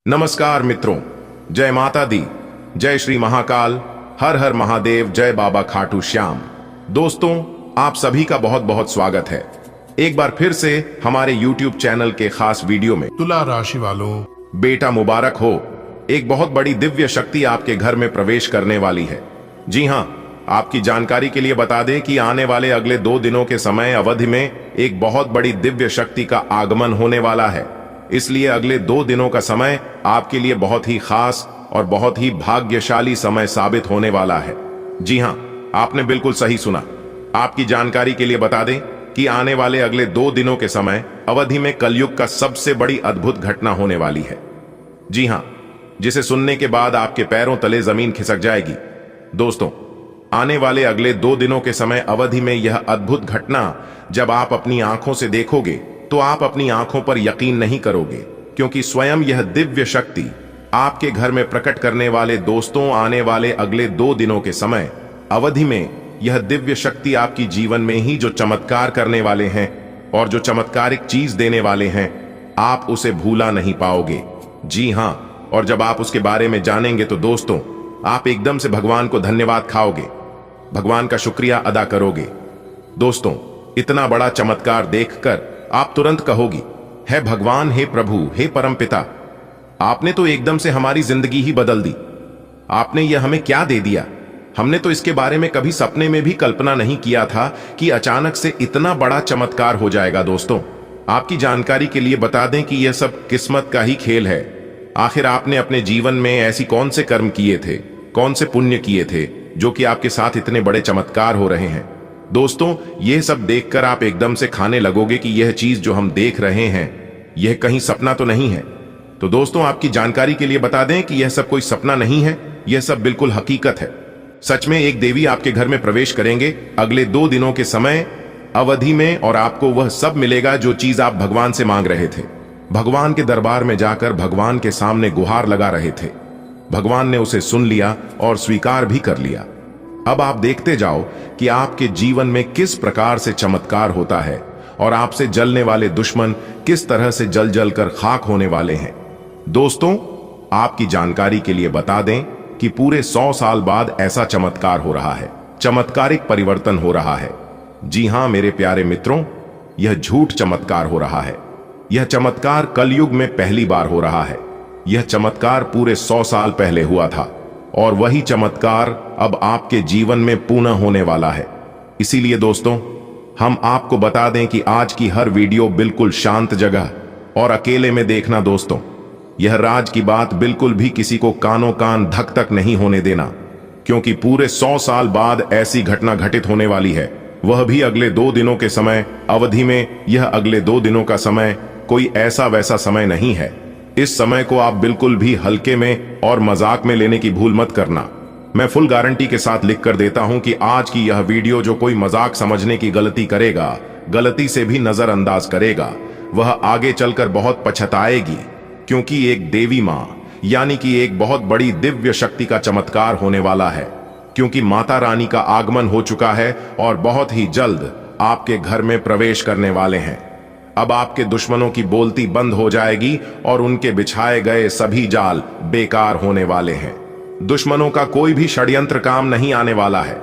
नमस्कार मित्रों, जय माता दी, जय श्री महाकाल, हर हर महादेव, जय बाबा खाटू श्याम। दोस्तों, आप सभी का बहुत बहुत स्वागत है एक बार फिर से हमारे YouTube चैनल के खास वीडियो में। तुला राशि वालों, बेटा मुबारक हो, एक बहुत बड़ी दिव्य शक्ति आपके घर में प्रवेश करने वाली है। जी हाँ, आपकी जानकारी के लिए बता दें कि आने वाले अगले 2 दिनों के समय अवधि में एक बहुत बड़ी दिव्य शक्ति का आगमन होने वाला है। इसलिए अगले 2 दिनों का समय आपके लिए बहुत ही खास और बहुत ही भाग्यशाली समय साबित होने वाला है। जी हाँ, आपने बिल्कुल सही सुना। आपकी जानकारी के लिए बता दें कि आने वाले अगले 2 दिनों के समय अवधि में कलयुग का सबसे बड़ी अद्भुत घटना होने वाली है। जी हाँ, जिसे सुनने के बाद आपके पैरों तले जमीन खिसक जाएगी। दोस्तों, आने वाले अगले 2 दिनों के समय अवधि में यह अद्भुत घटना जब आप अपनी आंखों से देखोगे तो आप अपनी आंखों पर यकीन नहीं करोगे, क्योंकि स्वयं यह दिव्य शक्ति आपके घर में प्रकट करने वाले दोस्तों आने वाले अगले 2 दिनों के समय अवधि में यह दिव्य शक्ति आपकी जीवन में ही जो चमत्कार करने वाले हैं और जो चमत्कारिक चीज देने वाले हैं, आप उसे भूला नहीं पाओगे। जी हाँ, और जब आप उसके बारे में जानेंगे तो दोस्तों, आप एकदम से भगवान को धन्यवाद खाओगे, भगवान का शुक्रिया अदा करोगे। दोस्तों, इतना बड़ा चमत्कार देखकर आप तुरंत कहोगी, हे भगवान, हे प्रभु, हे परमपिता, आपने तो एकदम से हमारी जिंदगी ही बदल दी। आपने यह हमें क्या दे दिया। हमने तो इसके बारे में कभी सपने में भी कल्पना नहीं किया था कि अचानक से इतना बड़ा चमत्कार हो जाएगा। दोस्तों, आपकी जानकारी के लिए बता दें कि यह सब किस्मत का ही खेल है। आखिर आपने अपने जीवन में ऐसी कौन से कर्म किए थे, कौन से पुण्य किए थे जो कि आपके साथ इतने बड़े चमत्कार हो रहे हैं। दोस्तों, यह सब देखकर आप एकदम से खाने लगोगे कि यह चीज जो हम देख रहे हैं यह कहीं सपना तो नहीं है। तो दोस्तों, आपकी जानकारी के लिए बता दें कि यह सब कोई सपना नहीं है, यह सब बिल्कुल हकीकत है। सच में एक देवी आपके घर में प्रवेश करेंगे अगले 2 दिनों के समय अवधि में, और आपको वह सब मिलेगा जो चीज आप भगवान से मांग रहे थे। भगवान के दरबार में जाकर भगवान के सामने गुहार लगा रहे थे। भगवान ने उसे सुन लिया और स्वीकार भी कर लिया। अब आप देखते जाओ कि आपके जीवन में किस प्रकार से चमत्कार होता है और आपसे जलने वाले दुश्मन किस तरह से जल जल कर खाक होने वाले हैं। दोस्तों, आपकी जानकारी के लिए बता दें कि पूरे 100 साल बाद ऐसा चमत्कार हो रहा है, चमत्कारिक परिवर्तन हो रहा है। जी हां मेरे प्यारे मित्रों, यह झूठ चमत्कार हो रहा है। यह चमत्कार कलयुग में पहली बार हो रहा है। यह चमत्कार पूरे 100 साल पहले हुआ था और वही चमत्कार अब आपके जीवन में पुनः होने वाला है। इसीलिए दोस्तों, हम आपको बता दें कि आज की हर वीडियो बिल्कुल शांत जगह और अकेले में देखना। दोस्तों, यह राज की बात बिल्कुल भी किसी को कानों कान धक तक नहीं होने देना, क्योंकि पूरे 100 साल बाद ऐसी घटना घटित होने वाली है, वह भी अगले 2 दिनों के समय अवधि में। यह अगले 2 दिनों का समय कोई ऐसा वैसा समय नहीं है। इस समय को आप बिल्कुल भी हल्के में और मजाक में लेने की भूल मत करना। मैं फुल गारंटी के साथ लिख कर देता हूं कि आज की यह वीडियो जो कोई मजाक समझने की गलती करेगा, गलती से भी नजरअंदाज करेगा, वह आगे चलकर बहुत पछताएगी, क्योंकि एक देवी मां यानी कि एक बहुत बड़ी दिव्य शक्ति का चमत्कार होने वाला है। क्योंकि माता रानी का आगमन हो चुका है और बहुत ही जल्द आपके घर में प्रवेश करने वाले हैं। अब आपके दुश्मनों की बोलती बंद हो जाएगी और उनके बिछाए गए सभी जाल बेकार होने वाले हैं। दुश्मनों का कोई भी षड्यंत्र काम नहीं आने वाला है।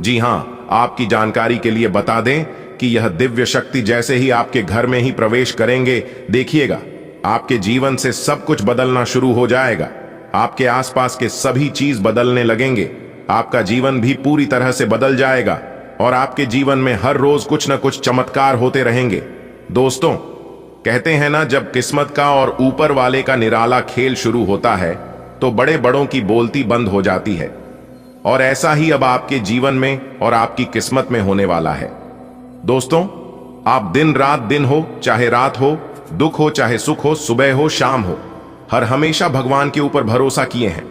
जी हां, आपकी जानकारी के लिए बता दें कि यह दिव्य शक्ति जैसे ही आपके घर में ही प्रवेश करेंगे, देखिएगा आपके जीवन से सब कुछ बदलना शुरू हो जाएगा। आपके आसपास के सभी चीज बदलने लगेंगे। आपका जीवन भी पूरी तरह से बदल जाएगा और आपके जीवन में हर रोज कुछ न कुछ चमत्कार होते रहेंगे। दोस्तों, कहते हैं ना, जब किस्मत का और ऊपर वाले का निराला खेल शुरू होता है तो बड़े बड़ों की बोलती बंद हो जाती है, और ऐसा ही अब आपके जीवन में और आपकी किस्मत में होने वाला है। दोस्तों, आप दिन रात, दिन हो चाहे रात हो, दुख हो चाहे सुख हो, सुबह हो शाम हो, हर हमेशा भगवान के ऊपर भरोसा किए हैं।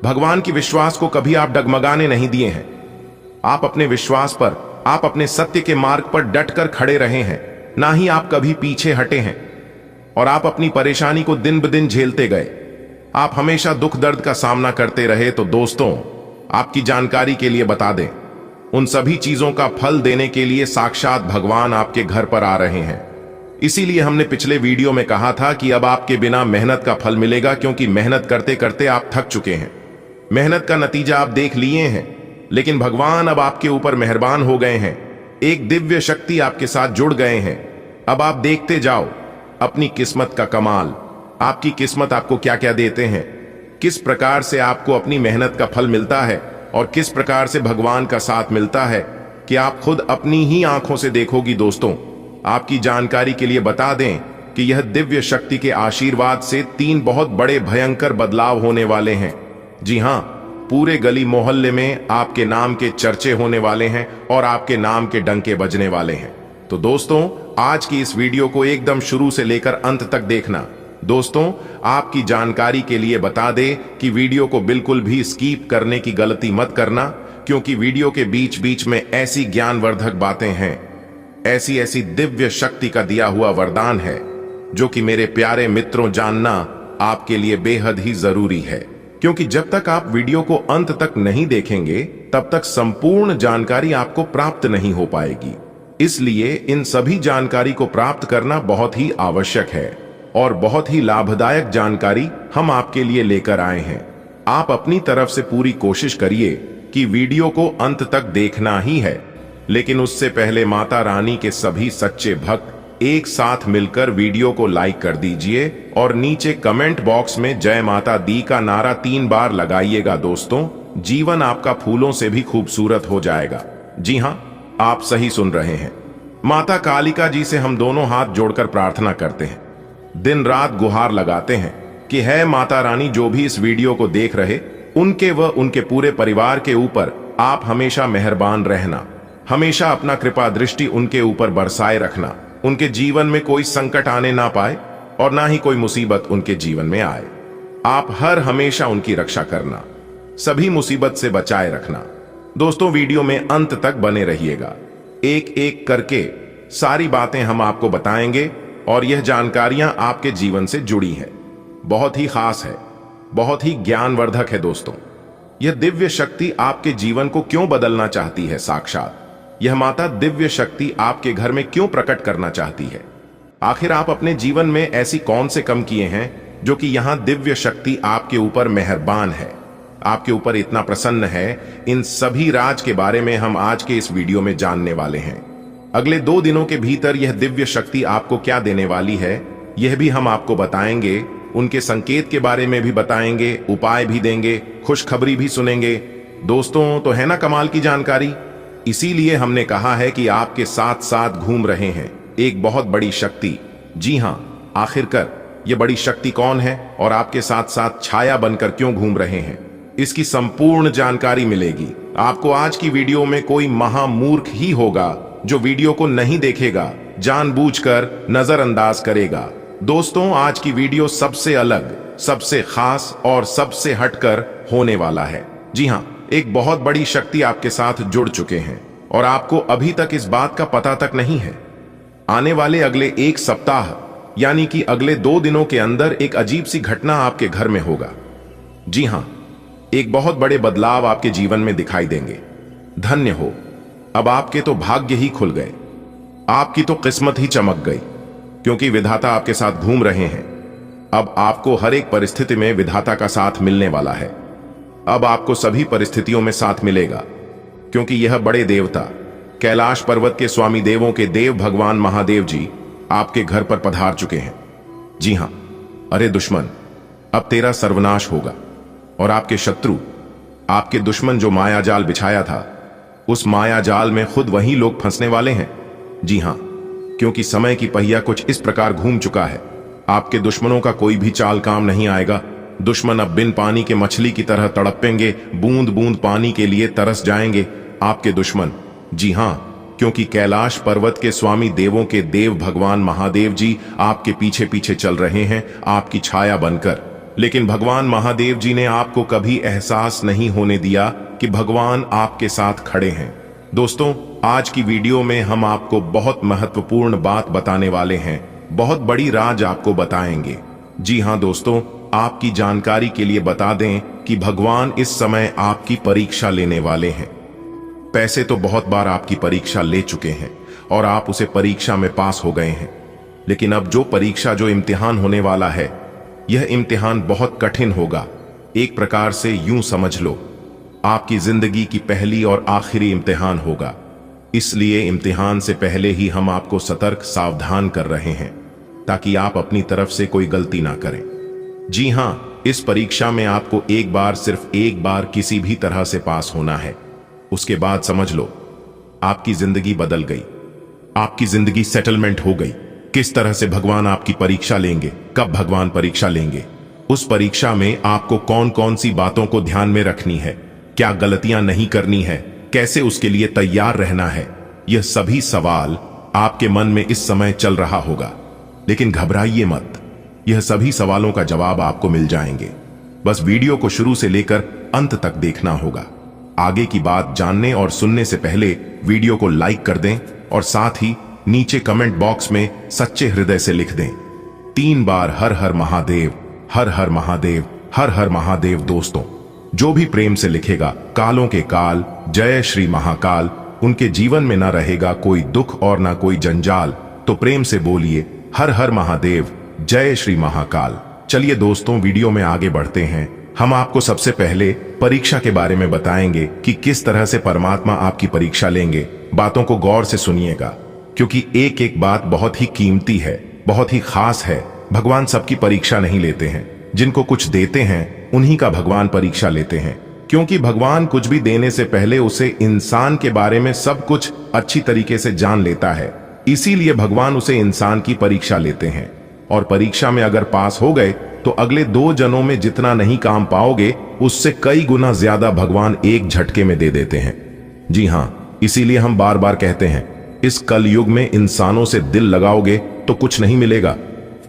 भगवान की विश्वास को कभी आप डगमगाने नहीं दिए हैं। आप अपने विश्वास पर, आप अपने सत्य के मार्ग पर डटकर खड़े रहे हैं, ना ही आप कभी पीछे हटे हैं। और आप अपनी परेशानी को दिन ब दिन झेलते गए। आप हमेशा दुख दर्द का सामना करते रहे। तो दोस्तों, आपकी जानकारी के लिए बता दें, उन सभी चीजों का फल देने के लिए साक्षात भगवान आपके घर पर आ रहे हैं। इसीलिए हमने पिछले वीडियो में कहा था कि अब आपके बिना मेहनत का फल मिलेगा, क्योंकि मेहनत करते करते आप थक चुके हैं। मेहनत का नतीजा आप देख लिए हैं, लेकिन भगवान अब आपके ऊपर मेहरबान हो गए हैं। एक दिव्य शक्ति आपके साथ जुड़ गए हैं। अब आप देखते जाओ अपनी किस्मत का कमाल। आपकी किस्मत आपको क्या क्या देते हैं, किस प्रकार से आपको अपनी मेहनत का फल मिलता है और किस प्रकार से भगवान का साथ मिलता है कि आप खुद अपनी ही आंखों से देखोगी। दोस्तों, आपकी जानकारी के लिए बता दें कि यह दिव्य शक्ति के आशीर्वाद से 3 बहुत बड़े भयंकर बदलाव होने वाले हैं। जी हां, पूरे गली मोहल्ले में आपके नाम के चर्चे होने वाले हैं और आपके नाम के डंके बजने वाले हैं। तो दोस्तों, आज की इस वीडियो को एकदम शुरू से लेकर अंत तक देखना। दोस्तों, आपकी जानकारी के लिए बता दें कि वीडियो को बिल्कुल भी स्किप करने की गलती मत करना, क्योंकि वीडियो के बीच बीच में ऐसी ज्ञानवर्धक बातें हैं, ऐसी ऐसी दिव्य शक्ति का दिया हुआ वरदान है जो कि मेरे प्यारे मित्रों जानना आपके लिए बेहद ही जरूरी है। क्योंकि जब तक आप वीडियो को अंत तक नहीं देखेंगे तब तक संपूर्ण जानकारी आपको प्राप्त नहीं हो पाएगी। इसलिए इन सभी जानकारी को प्राप्त करना बहुत ही आवश्यक है और बहुत ही लाभदायक जानकारी हम आपके लिए लेकर आए हैं। आप अपनी तरफ से पूरी कोशिश करिए कि वीडियो को अंत तक देखना ही है, लेकिन उससे पहले माता रानी के सभी सच्चे भक्त एक साथ मिलकर वीडियो को लाइक कर दीजिए और नीचे कमेंट बॉक्स में जय माता दी का नारा 3 बार लगाइएगा। दोस्तों, जीवन आपका फूलों से भी खूबसूरत हो जाएगा। जी हां, आप सही सुन रहे हैं। माता कालिका जी से हम दोनों हाथ जोड़कर प्रार्थना करते हैं, दिन रात गुहार लगाते हैं कि है माता रानी, जो भी इस वीडियो को देख रहे उनके व उनके पूरे परिवार के ऊपर आप हमेशा मेहरबान रहना, हमेशा अपना कृपा दृष्टि उनके ऊपर बरसाए रखना। उनके जीवन में कोई संकट आने ना पाए और ना ही कोई मुसीबत उनके जीवन में आए। आप हर हमेशा उनकी रक्षा करना, सभी मुसीबत से बचाए रखना। दोस्तों, वीडियो में अंत तक बने रहिएगा। एक एक करके सारी बातें हम आपको बताएंगे और यह जानकारियां आपके जीवन से जुड़ी हैं, बहुत ही खास है, बहुत ही ज्ञानवर्धक है। दोस्तों, यह दिव्य शक्ति आपके जीवन को क्यों बदलना चाहती है, साक्षात यह माता दिव्य शक्ति आपके घर में क्यों प्रकट करना चाहती है? आखिर आप अपने जीवन में ऐसी कौन से कम किए हैं जो कि यहां दिव्य शक्ति आपके ऊपर मेहरबान है, आपके ऊपर इतना प्रसन्न है? इन सभी राज के बारे में हम आज के इस वीडियो में जानने वाले हैं। अगले 2 दिनों के भीतर यह दिव्य शक्ति आपको क्या देने वाली है, यह भी हम आपको बताएंगे। उनके संकेत के बारे में भी बताएंगे, उपाय भी देंगे, खुशखबरी भी सुनेंगे। दोस्तों, तो है ना कमाल की जानकारी? इसीलिए हमने कहा है कि आपके साथ साथ घूम रहे हैं एक बहुत बड़ी शक्ति। जी हां, आखिरकार ये बड़ी शक्ति कौन है और आपके साथ साथ छाया बनकर क्यों घूम रहे हैं, इसकी संपूर्ण जानकारी मिलेगी आपको। आज की वीडियो में कोई महामूर्ख ही होगा जो वीडियो को नहीं देखेगा, जानबूझकर नजरअंदाज करेगा। दोस्तों, आज की वीडियो सबसे अलग, सबसे खास और सबसे हटकर होने वाला है। जी हां, एक बहुत बड़ी शक्ति आपके साथ जुड़ चुके हैं और आपको अभी तक इस बात का पता तक नहीं है। आने वाले अगले 1 सप्ताह यानी कि अगले 2 दिनों के अंदर एक अजीब सी घटना आपके घर में होगा। जी हां, एक बहुत बड़े बदलाव आपके जीवन में दिखाई देंगे। धन्य हो, अब आपके तो भाग्य ही खुल गए, आपकी तो किस्मत ही चमक गई, क्योंकि विधाता आपके साथ घूम रहे हैं। अब आपको हर एक परिस्थिति में विधाता का साथ मिलने वाला है। अब आपको सभी परिस्थितियों में साथ मिलेगा, क्योंकि यह बड़े देवता कैलाश पर्वत के स्वामी देवों के देव भगवान महादेव जी आपके घर पर पधार चुके हैं। जी हां, अरे दुश्मन, अब तेरा सर्वनाश होगा और आपके शत्रु, आपके दुश्मन जो माया जाल बिछाया था, उस माया जाल में खुद वही लोग फंसने वाले हैं। जी हां, क्योंकि समय की पहिया कुछ इस प्रकार घूम चुका है, आपके दुश्मनों का कोई भी चाल काम नहीं आएगा। दुश्मन अब बिन पानी के मछली की तरह तड़पेंगे, बूंद बूंद पानी के लिए तरस जाएंगे आपके दुश्मन। जी हां, क्योंकि कैलाश पर्वत के स्वामी देवों के देव भगवान महादेव जी आपके पीछे पीछे चल रहे हैं, आपकी छाया बनकर। लेकिन भगवान महादेव जी ने आपको कभी एहसास नहीं होने दिया कि भगवान आपके साथ खड़े हैं। दोस्तों, आज की वीडियो में हम आपको बहुत महत्वपूर्ण बात बताने वाले हैं, बहुत बड़ी राज आपको बताएंगे। जी हां दोस्तों, आपकी जानकारी के लिए बता दें कि भगवान इस समय आपकी परीक्षा लेने वाले हैं। पैसे तो बहुत बार आपकी परीक्षा ले चुके हैं और आप उसे परीक्षा में पास हो गए हैं, लेकिन अब जो इम्तिहान होने वाला है, यह इम्तिहान बहुत कठिन होगा। एक प्रकार से यूं समझ लो, आपकी जिंदगी की पहली और आखिरी इम्तिहान होगा। इसलिए इम्तिहान से पहले ही हम आपको सतर्क सावधान कर रहे हैं, ताकि आप अपनी तरफ से कोई गलती ना करें। जी हां, इस परीक्षा में आपको एक बार, सिर्फ एक बार किसी भी तरह से पास होना है। उसके बाद समझ लो, आपकी जिंदगी बदल गई, आपकी जिंदगी सेटलमेंट हो गई। किस तरह से भगवान आपकी परीक्षा लेंगे, कब भगवान परीक्षा लेंगे, उस परीक्षा में आपको कौन कौन सी बातों को ध्यान में रखनी है, क्या गलतियां नहीं करनी है, कैसे उसके लिए तैयार रहना है, यह सभी सवाल आपके मन में इस समय चल रहा होगा। लेकिन घबराइए मत, यह सभी सवालों का जवाब आपको मिल जाएंगे। बस वीडियो को शुरू से लेकर अंत तक देखना होगा। आगे की बात जानने और सुनने से पहले वीडियो को लाइक कर दें और साथ ही नीचे कमेंट बॉक्स में सच्चे हृदय से लिख दें 3 बार हर हर महादेव, हर हर महादेव, हर हर महादेव। दोस्तों, जो भी प्रेम से लिखेगा कालों के काल जय श्री महाकाल, उनके जीवन में ना रहेगा कोई दुख और ना कोई जंजाल। तो प्रेम से बोलिए हर हर महादेव, जय श्री महाकाल। चलिए दोस्तों, वीडियो में आगे बढ़ते हैं। हम आपको सबसे पहले परीक्षा के बारे में बताएंगे कि किस तरह से परमात्मा आपकी परीक्षा लेंगे। बातों को गौर से सुनिएगा, क्योंकि एक एक बात बहुत ही कीमती है, बहुत ही खास है। भगवान सबकी परीक्षा नहीं लेते हैं, जिनको कुछ देते हैं उन्हीं का भगवान परीक्षा लेते हैं। क्योंकि भगवान कुछ भी देने से पहले उसे इंसान के बारे में सब कुछ अच्छी तरीके से जान लेता है, इसीलिए भगवान उसे इंसान की परीक्षा लेते हैं। और परीक्षा में अगर पास हो गए तो अगले 2 जन्मों में जितना नहीं काम पाओगे, उससे कई गुना ज्यादा भगवान एक झटके में दे देते हैं। जी हां, इसीलिए हम बार बार कहते हैं, इस कलयुग में इंसानों से दिल लगाओगे तो कुछ नहीं मिलेगा।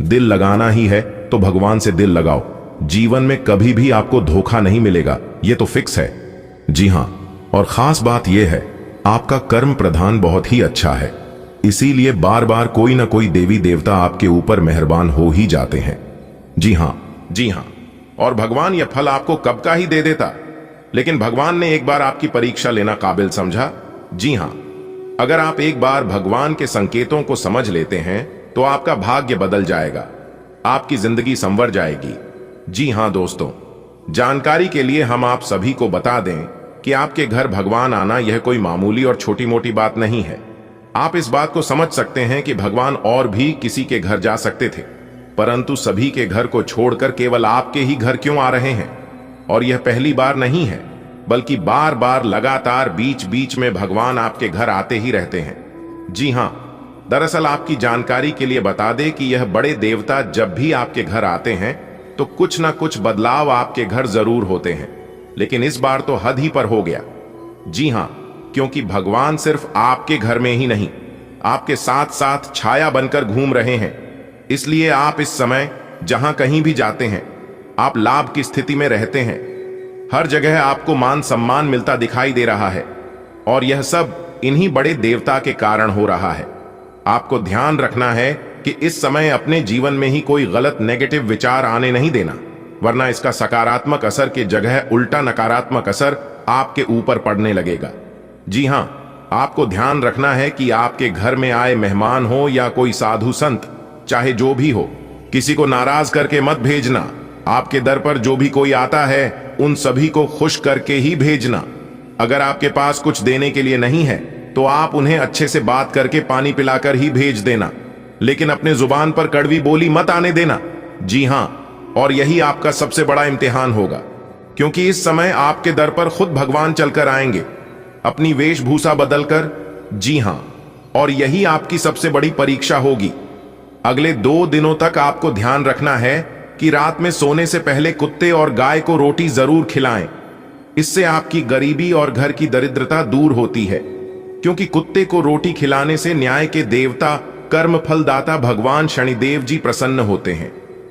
दिल लगाना ही है तो भगवान से दिल लगाओ। जीवन में कभी भी आपको धोखा नहीं मिलेगा, यह तो फिक्स है। जी हां, और खास बात यह है, आपका कर्म प्रधान बहुत ही अच्छा है, इसीलिए बार बार कोई ना कोई देवी देवता आपके ऊपर मेहरबान हो ही जाते हैं। जी हां, जी हां, और भगवान यह फल आपको कब का ही दे देता, लेकिन भगवान ने एक बार आपकी परीक्षा लेना काबिल समझा। जी हां, अगर आप एक बार भगवान के संकेतों को समझ लेते हैं तो आपका भाग्य बदल जाएगा, आपकी जिंदगी संवर जाएगी। जी हां दोस्तों, जानकारी के लिए हम आप सभी को बता दें कि आपके घर भगवान आना यह कोई मामूली और छोटी मोटी बात नहीं है। आप इस बात को समझ सकते हैं कि भगवान और भी किसी के घर जा सकते थे, परंतु सभी के घर को छोड़कर केवल आपके ही घर क्यों आ रहे हैं। और यह पहली बार नहीं है, बल्कि बार बार लगातार बीच बीच में भगवान आपके घर आते ही रहते हैं। जी हां, दरअसल आपकी जानकारी के लिए बता दें कि यह बड़े देवता जब भी आपके घर आते हैं तो कुछ ना कुछ बदलाव आपके घर जरूर होते हैं, लेकिन इस बार तो हद ही पर हो गया। जी हां, क्योंकि भगवान सिर्फ आपके घर में ही नहीं, आपके साथ साथ छाया बनकर घूम रहे हैं। इसलिए आप इस समय जहां कहीं भी जाते हैं, आप लाभ की स्थिति में रहते हैं। हर जगह आपको मान सम्मान मिलता दिखाई दे रहा है, और यह सब इन्हीं बड़े देवता के कारण हो रहा है। आपको ध्यान रखना है कि इस समय अपने जीवन में ही कोई गलत नेगेटिव विचार आने नहीं देना, वरना इसका सकारात्मक असर के जगह उल्टा नकारात्मक असर आपके ऊपर पड़ने लगेगा। जी हां, आपको ध्यान रखना है कि आपके घर में आए मेहमान हो या कोई साधु संत, चाहे जो भी हो, किसी को नाराज करके मत भेजना। आपके दर पर जो भी कोई आता है उन सभी को खुश करके ही भेजना। अगर आपके पास कुछ देने के लिए नहीं है तो आप उन्हें अच्छे से बात करके पानी पिलाकर ही भेज देना, लेकिन अपने जुबान पर कड़वी बोली मत आने देना। जी हां, और यही आपका सबसे बड़ा इम्तिहान होगा, क्योंकि इस समय आपके दर पर खुद भगवान चलकर आएंगे अपनी वेशभूषा बदलकर। जी हां, और यही आपकी सबसे बड़ी परीक्षा होगी। अगले 2 दिनों तक आपको ध्यान रखना है कि रात में सोने से पहले कुत्ते और गाय को रोटी जरूर खिलाएं। इससे आपकी गरीबी और घर की दरिद्रता दूर होती है, क्योंकि कुत्ते को रोटी खिलाने से न्याय के देवता कर्म फलदाता भगवान शनिदेव जी प्रसन्न होते हैं,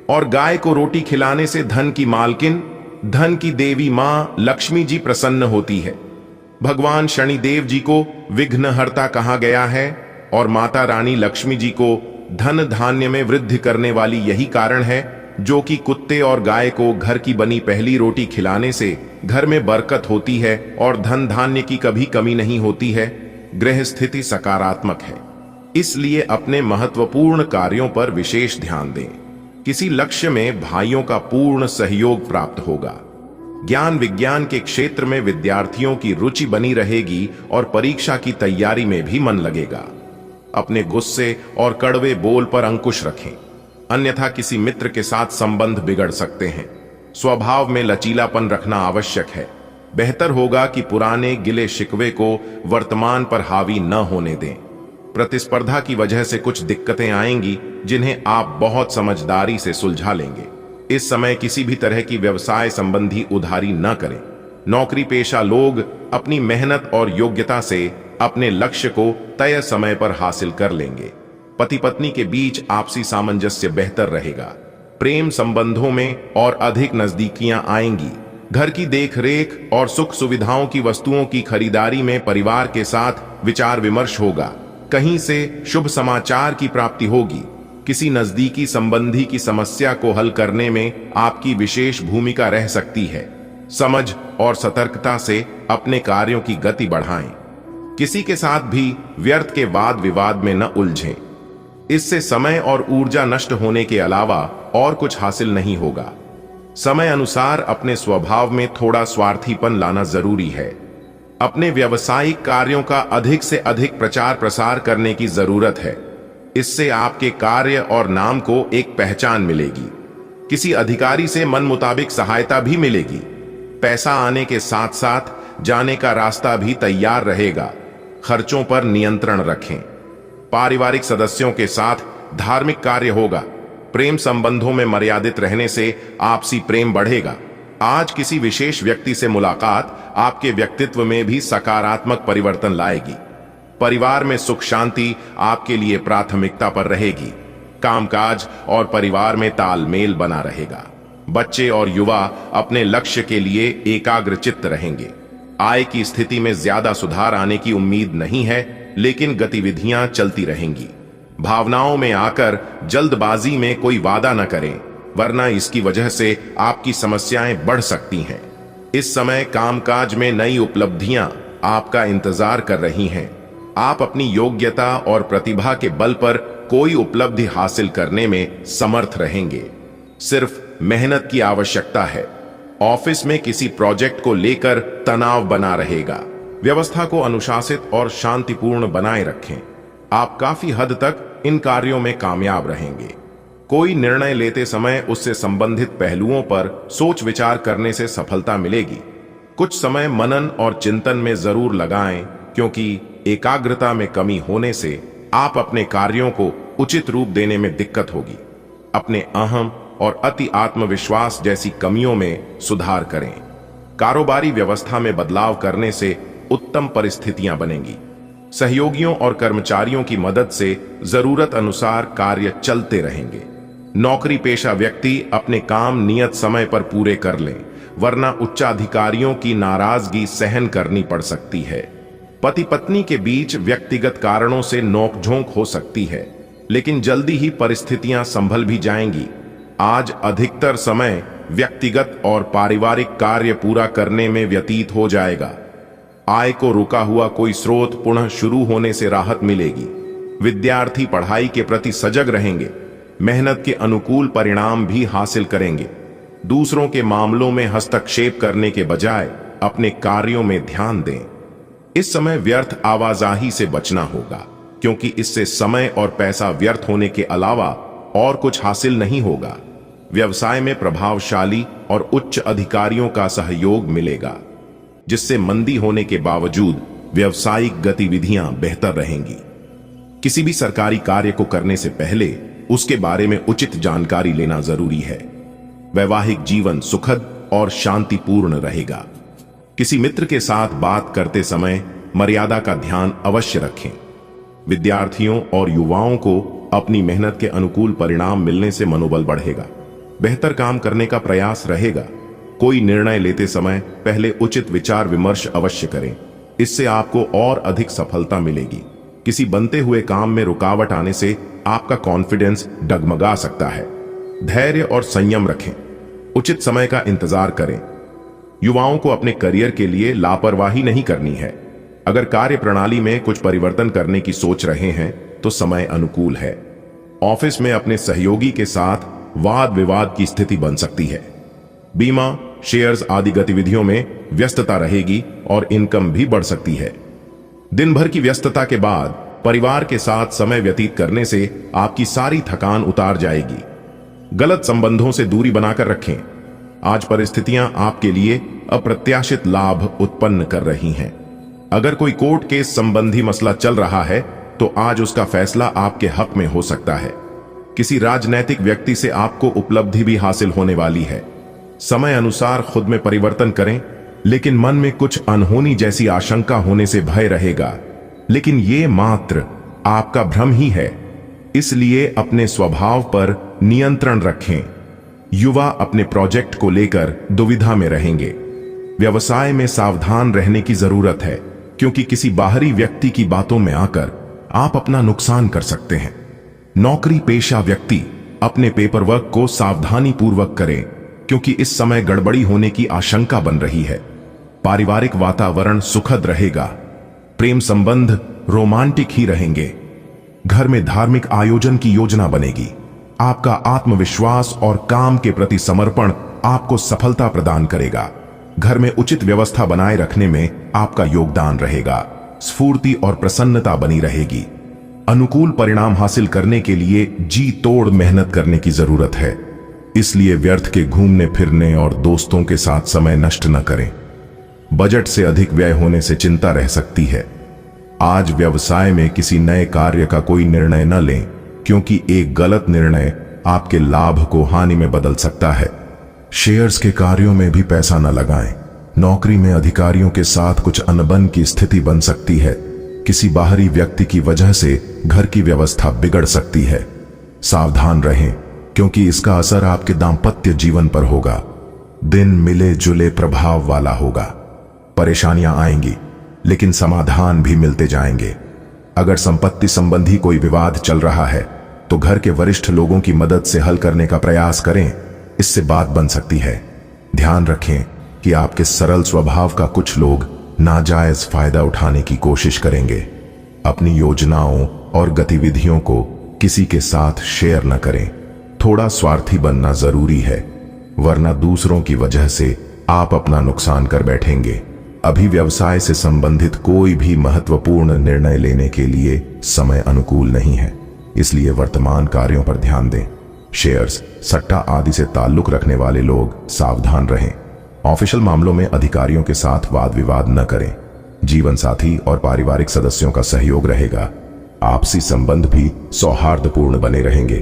और गाय को रोटी खिलाने से धन की मालकिन, धन की देवी मां लक्ष्मी जी प्रसन्न होती है। भगवान शनिदेव जी को विघ्नहर्ता कहा गया है, और माता रानी लक्ष्मी जी को धन धान्य में वृद्धि करने वाली यही कारण है, जो कि कुत्ते और गाय को घर की बनी पहली रोटी खिलाने से घर में बरकत होती है और धन धान्य की कभी कमी नहीं होती है। ग्रह स्थिति सकारात्मक है। इसलिए अपने महत्वपूर्ण कार्यों पर विशेष ध्यान दें। किसी लक्ष्य में भाइयों का पूर्ण सहयोग प्राप्त होगा। ज्ञान विज्ञान के क्षेत्र में विद्यार्थियों की रुचि बनी रहेगी और परीक्षा की तैयारी में भी मन लगेगा। अपने गुस्से और कड़वे बोल पर अंकुश रखें, अन्यथा किसी मित्र के साथ संबंध बिगड़ सकते हैं। स्वभाव में लचीलापन रखना आवश्यक है। बेहतर होगा कि पुराने गिले शिकवे को वर्तमान पर हावी न होने दें। प्रतिस्पर्धा की वजह से कुछ दिक्कतें आएंगी जिन्हें आप बहुत समझदारी से सुलझा लेंगे। इस समय किसी भी तरह की व्यवसाय संबंधी उधारी न करें। नौकरी पेशा लोग अपनी मेहनत और योग्यता से अपने लक्ष्य को तय समय पर हासिल कर लेंगे। पति पत्नी के बीच आपसी सामंजस्य बेहतर रहेगा। प्रेम संबंधों में और अधिक नजदीकियां आएंगी। घर की देखरेख और सुख सुविधाओं की वस्तुओं की खरीदारी में परिवार के साथ विचार विमर्श होगा। कहीं से शुभ समाचार की प्राप्ति होगी। किसी नजदीकी संबंधी की समस्या को हल करने में आपकी विशेष भूमिका रह सकती है। समझ और सतर्कता से अपने कार्यों की गति बढ़ाएं। किसी के साथ भी व्यर्थ के वाद विवाद में न उलझें। इससे समय और ऊर्जा नष्ट होने के अलावा और कुछ हासिल नहीं होगा। समय अनुसार अपने स्वभाव में थोड़ा स्वार्थीपन लाना जरूरी है। अपने व्यावसायिक कार्यों का अधिक से अधिक प्रचार प्रसार करने की जरूरत है। इससे आपके कार्य और नाम को एक पहचान मिलेगी। किसी अधिकारी से मन मुताबिक सहायता भी मिलेगी। पैसा आने के साथ साथ जाने का रास्ता भी तैयार रहेगा। खर्चों पर नियंत्रण रखें। पारिवारिक सदस्यों के साथ धार्मिक कार्य होगा। प्रेम संबंधों में मर्यादित रहने से आपसी प्रेम बढ़ेगा। आज किसी विशेष व्यक्ति से मुलाकात आपके व्यक्तित्व में भी सकारात्मक परिवर्तन लाएगी। परिवार में सुख शांति आपके लिए प्राथमिकता पर रहेगी। कामकाज और परिवार में तालमेल बना रहेगा। बच्चे और युवा अपने लक्ष्य के लिए एकाग्रचित्त रहेंगे। आय की स्थिति में ज्यादा सुधार आने की उम्मीद नहीं है, लेकिन गतिविधियां चलती रहेंगी। भावनाओं में आकर जल्दबाजी में कोई वादा न करें, वरना इसकी वजह से आपकी समस्याएं बढ़ सकती हैं। इस समय कामकाज में नई उपलब्धियां आपका इंतजार कर रही हैं। आप अपनी योग्यता और प्रतिभा के बल पर कोई उपलब्धि हासिल करने में समर्थ रहेंगे। सिर्फ मेहनत की आवश्यकता है। ऑफिस में किसी प्रोजेक्ट को लेकर तनाव बना रहेगा। व्यवस्था को अनुशासित और शांतिपूर्ण बनाए रखें। आप काफी हद तक इन कार्यों में कामयाब रहेंगे। कोई निर्णय लेते समय उससे संबंधित पहलुओं पर सोच विचार करने से सफलता मिलेगी। कुछ समय मनन और चिंतन में जरूर लगाएं, क्योंकि एकाग्रता में कमी होने से आप अपने कार्यों को उचित रूप देने में दिक्कत होगी। अपने अहम और अति आत्मविश्वास जैसी कमियों में सुधार करें। कारोबारी व्यवस्था में बदलाव करने से उत्तम परिस्थितियां बनेंगी। सहयोगियों और कर्मचारियों की मदद से जरूरत अनुसार कार्य चलते रहेंगे। नौकरी पेशा व्यक्ति अपने काम नियत समय पर पूरे कर लें, वरना उच्चाधिकारियों की नाराजगी सहन करनी पड़ सकती है। पति पत्नी के बीच व्यक्तिगत कारणों से नोकझोंक हो सकती है, लेकिन जल्दी ही परिस्थितियां संभल भी जाएंगी। आज अधिकतर समय व्यक्तिगत और पारिवारिक कार्य पूरा करने में व्यतीत हो जाएगा। आय को रुका हुआ कोई स्रोत पुनः शुरू होने से राहत मिलेगी। विद्यार्थी पढ़ाई के प्रति सजग रहेंगे। मेहनत के अनुकूल परिणाम भी हासिल करेंगे। दूसरों के मामलों में हस्तक्षेप करने के बजाय अपने कार्यों में ध्यान दें। इस समय व्यर्थ आवाजाही से बचना होगा, क्योंकि इससे समय और पैसा व्यर्थ होने के अलावा और कुछ हासिल नहीं होगा। व्यवसाय में प्रभावशाली और उच्च अधिकारियों का सहयोग मिलेगा, जिससे मंदी होने के बावजूद व्यवसायिक गतिविधियां बेहतर रहेंगी। किसी भी सरकारी कार्य को करने से पहले उसके बारे में उचित जानकारी लेना जरूरी है। वैवाहिक जीवन सुखद और शांतिपूर्ण रहेगा। किसी मित्र के साथ बात करते समय मर्यादा का ध्यान अवश्य रखें। विद्यार्थियों और युवाओं को अपनी मेहनत के अनुकूल परिणाम मिलने से मनोबल बढ़ेगा। बेहतर काम करने का प्रयास रहेगा। कोई निर्णय लेते समय पहले उचित विचार विमर्श अवश्य करें। इससे आपको और अधिक सफलता मिलेगी। किसी बनते हुए काम में रुकावट आने से आपका कॉन्फिडेंस डगमगा सकता है। धैर्य और संयम रखें। उचित समय का इंतजार करें। युवाओं को अपने करियर के लिए लापरवाही नहीं करनी है। अगर कार्य प्रणाली में कुछ परिवर्तन करने की सोच रहे हैं तो तो समय अनुकूल है। ऑफिस में अपने सहयोगी के साथ वाद विवाद की स्थिति बन सकती है। बीमा, शेयर्स आदि गतिविधियों में व्यस्तता रहेगी और इनकम भी बढ़ सकती है। दिन भर की व्यस्तता के बाद परिवार के साथ समय व्यतीत करने से आपकी सारी थकान उतार जाएगी। गलत संबंधों से दूरी बनाकर रखें। आज परिस्थितियां आपके लिए अप्रत्याशित लाभ उत्पन्न कर रही हैं। अगर कोई कोर्ट केस संबंधी मसला चल रहा है तो आज उसका फैसला आपके हक में हो सकता है। किसी राजनैतिक व्यक्ति से आपको उपलब्धि भी हासिल होने वाली है। समय अनुसार खुद में परिवर्तन करें, लेकिन मन में कुछ अनहोनी जैसी आशंका होने से भय रहेगा, लेकिन ये मात्र आपका भ्रम ही है। इसलिए अपने स्वभाव पर नियंत्रण रखें। युवा अपने प्रोजेक्ट को लेकर दुविधा में रहेंगे। व्यवसाय में सावधान रहने की जरूरत है, क्योंकि किसी बाहरी व्यक्ति की बातों में आकर आप अपना नुकसान कर सकते हैं। नौकरी पेशा व्यक्ति अपने पेपरवर्क को सावधानी पूर्वक करें, क्योंकि इस समय गड़बड़ी होने की आशंका बन रही है। पारिवारिक वातावरण सुखद रहेगा। प्रेम संबंध रोमांटिक ही रहेंगे। घर में धार्मिक आयोजन की योजना बनेगी। आपका आत्मविश्वास और काम के प्रति समर्पण आपको सफलता प्रदान करेगा। घर में उचित व्यवस्था बनाए रखने में आपका योगदान रहेगा। स्फूर्ति और प्रसन्नता बनी रहेगी। अनुकूल परिणाम हासिल करने के लिए जी तोड़ मेहनत करने की जरूरत है। इसलिए व्यर्थ के घूमने फिरने और दोस्तों के साथ समय नष्ट न करें। बजट से अधिक व्यय होने से चिंता रह सकती है। आज व्यवसाय में किसी नए कार्य का कोई निर्णय न लें, क्योंकि एक गलत निर्णय आपके लाभ को हानि में बदल सकता है। शेयर्स के कार्यों में भी पैसा न लगाएं। नौकरी में अधिकारियों के साथ कुछ अनबन की स्थिति बन सकती है। किसी बाहरी व्यक्ति की वजह से घर की व्यवस्था बिगड़ सकती है। सावधान रहें, क्योंकि इसका असर आपके दांपत्य जीवन पर होगा। दिन मिले जुले प्रभाव वाला होगा। परेशानियां आएंगी, लेकिन समाधान भी मिलते जाएंगे। अगर संपत्ति संबंधी कोई विवाद चल रहा है तो घर के वरिष्ठ लोगों की मदद से हल करने का प्रयास करें। इससे बात बन सकती है। ध्यान रखें कि आपके सरल स्वभाव का कुछ लोग नाजायज फायदा उठाने की कोशिश करेंगे। अपनी योजनाओं और गतिविधियों को किसी के साथ शेयर न करें। थोड़ा स्वार्थी बनना जरूरी है, वरना दूसरों की वजह से आप अपना नुकसान कर बैठेंगे। अभी व्यवसाय से संबंधित कोई भी महत्वपूर्ण निर्णय लेने के लिए समय अनुकूल नहीं है, इसलिए वर्तमान कार्यों पर ध्यान दें। शेयर्स, सट्टा आदि से ताल्लुक रखने वाले लोग सावधान रहें। ऑफिशियल मामलों में अधिकारियों के साथ वाद विवाद न करें। जीवन साथी और पारिवारिक सदस्यों का सहयोग रहेगा। आपसी संबंध भी सौहार्दपूर्ण बने रहेंगे।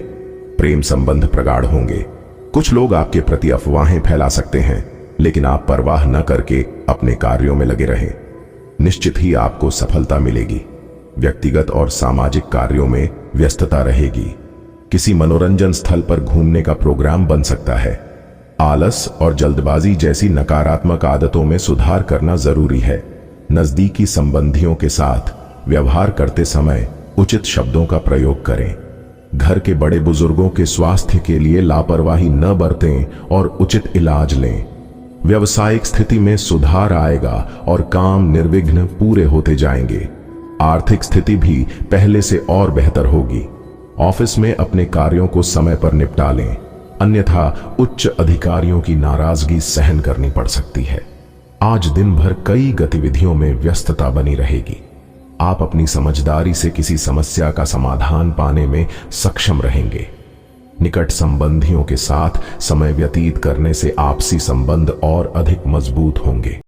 प्रेम संबंध प्रगाढ़ होंगे। कुछ लोग आपके प्रति अफवाहें फैला सकते हैं, लेकिन आप परवाह न करके अपने कार्यों में लगे रहें। निश्चित ही आपको सफलता मिलेगी। व्यक्तिगत और सामाजिक कार्यों में व्यस्तता रहेगी। किसी मनोरंजन स्थल पर घूमने का प्रोग्राम बन सकता है। आलस और जल्दबाजी जैसी नकारात्मक आदतों में सुधार करना जरूरी है। नजदीकी संबंधियों के साथ व्यवहार करते समय उचित शब्दों का प्रयोग करें। घर के बड़े बुजुर्गों के स्वास्थ्य के लिए लापरवाही न बरतें और उचित इलाज लें। व्यावसायिक स्थिति में सुधार आएगा और काम निर्विघ्न पूरे होते जाएंगे। आर्थिक स्थिति भी पहले से और बेहतर होगी। ऑफिस में अपने कार्यों को समय पर निपटा लें, अन्यथा उच्च अधिकारियों की नाराजगी सहन करनी पड़ सकती है। आज दिन भर कई गतिविधियों में व्यस्तता बनी रहेगी। आप अपनी समझदारी से किसी समस्या का समाधान पाने में सक्षम रहेंगे। निकट संबंधियों के साथ समय व्यतीत करने से आपसी संबंध और अधिक मजबूत होंगे।